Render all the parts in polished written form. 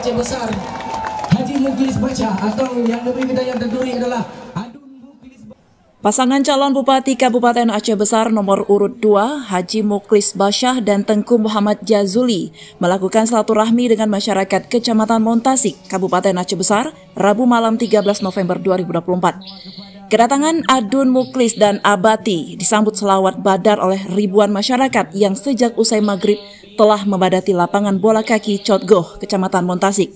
Aceh Besar Haji Mukhlis Bashah, atau yang lebih kita yang terduri adalah pasangan calon Bupati Kabupaten Aceh Besar nomor urut 2, Haji Mukhlis Bashah dan Tengku Muhammad Jazuli melakukan silaturahmi dengan masyarakat Kecamatan Montasik, Kabupaten Aceh Besar, Rabu malam 13 November 2024. Kedatangan Adun Mukhlis dan Abati disambut selawat badar oleh ribuan masyarakat yang sejak usai maghrib telah membadati lapangan bola kaki Cotgoh, Kecamatan Montasik.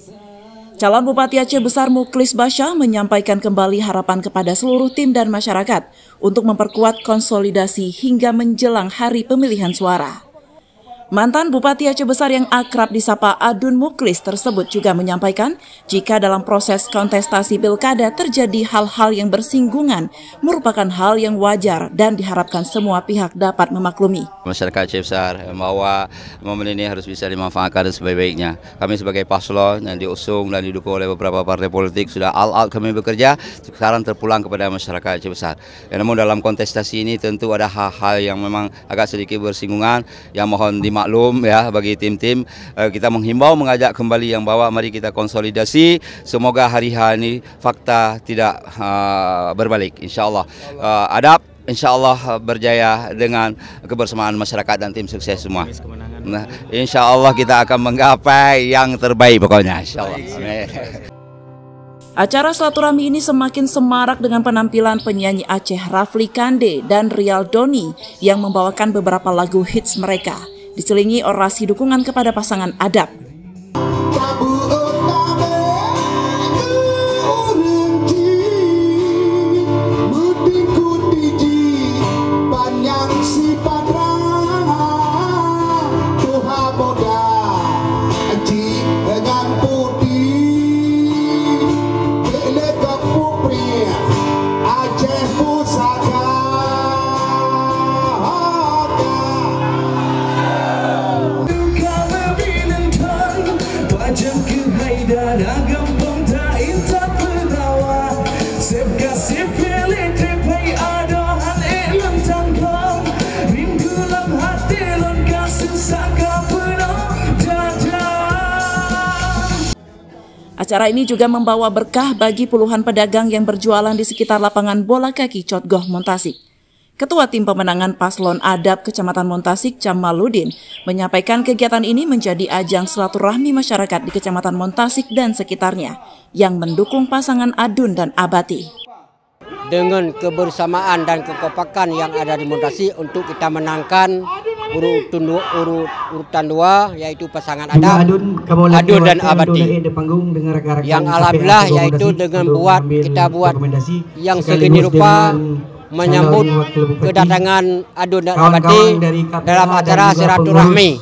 Calon Bupati Aceh Besar Mukhlis Bashah menyampaikan kembali harapan kepada seluruh tim dan masyarakat untuk memperkuat konsolidasi hingga menjelang hari pemilihan suara. Mantan Bupati Aceh Besar yang akrab disapa Adun Mukhlis tersebut juga menyampaikan jika dalam proses kontestasi pilkada terjadi hal-hal yang bersinggungan merupakan hal yang wajar dan diharapkan semua pihak dapat memaklumi. Masyarakat Aceh Besar bahwa momen ini harus bisa dimanfaatkan sebaik-baiknya. Kami sebagai paslon yang diusung dan didukung oleh beberapa partai politik sudah all-out kami bekerja, sekarang terpulang kepada masyarakat Aceh Besar. Namun dalam kontestasi ini tentu ada hal-hal yang memang agak sedikit bersinggungan yang mohon dimaklum ya bagi tim-tim. Kita menghimbau mengajak kembali yang bahwa mari kita konsolidasi, semoga hari-hari ini fakta tidak berbalik, insyaallah. Adab insyaallah berjaya dengan kebersamaan masyarakat dan tim sukses semua. Nah, insyaallah kita akan menggapai yang terbaik pokoknya, insyaallah. Acara silaturahmi ini semakin semarak dengan penampilan penyanyi Aceh Rafli Kande dan Rial Doni yang membawakan beberapa lagu hits mereka, diselingi orasi dukungan kepada pasangan Adab. Acara ini juga membawa berkah bagi puluhan pedagang yang berjualan di sekitar lapangan bola kaki Cotgoh Montasik. Ketua Tim Pemenangan Paslon Adab Kecamatan Montasik, Jamaluddin, menyampaikan kegiatan ini menjadi ajang silaturahmi masyarakat di Kecamatan Montasik dan sekitarnya yang mendukung pasangan Adun dan Abati. Dengan kebersamaan dan kekompakan yang ada di Montasik untuk kita menangkan urutan 2 yaitu pasangan Adun dan Abati. Yang alhamdulillah yaitu dengan kita buat yang segini rupa menyambut kedatangan Adun dan Abati dalam acara silaturahmi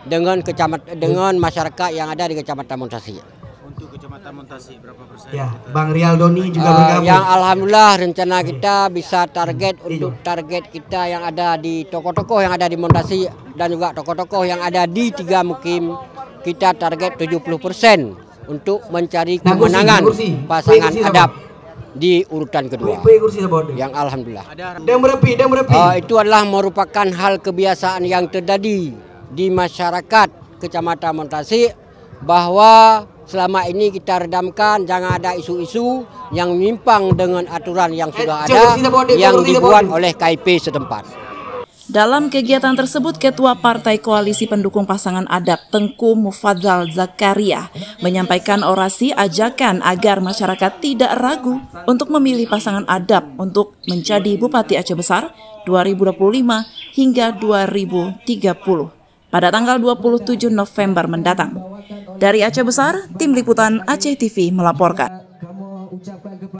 dengan masyarakat yang ada di Kecamatan Montasik. Untuk Kecamatan Montasik berapa persen? Ya, Bang Rial Doni juga bergabung. Yang alhamdulillah rencana kita bisa untuk target kita yang ada di tokoh-tokoh yang ada di Montasik dan juga tokoh-tokoh yang ada di 3 mukim, kita target 70% untuk mencari kemenangan pasangan Adab di urutan kedua. Yang alhamdulillah. Itu adalah merupakan hal kebiasaan yang terjadi di masyarakat Kecamatan Montasik bahwa selama ini kita redamkan, jangan ada isu-isu yang menyimpang dengan aturan yang sudah ada yang dibuat oleh KIP setempat. Dalam kegiatan tersebut, Ketua Partai Koalisi Pendukung Pasangan Adab Tengku Mufadzal Zakaria menyampaikan orasi ajakan agar masyarakat tidak ragu untuk memilih pasangan Adab untuk menjadi Bupati Aceh Besar 2025 hingga 2030 pada tanggal 27 November mendatang. Dari Aceh Besar, Tim Liputan Aceh TV melaporkan.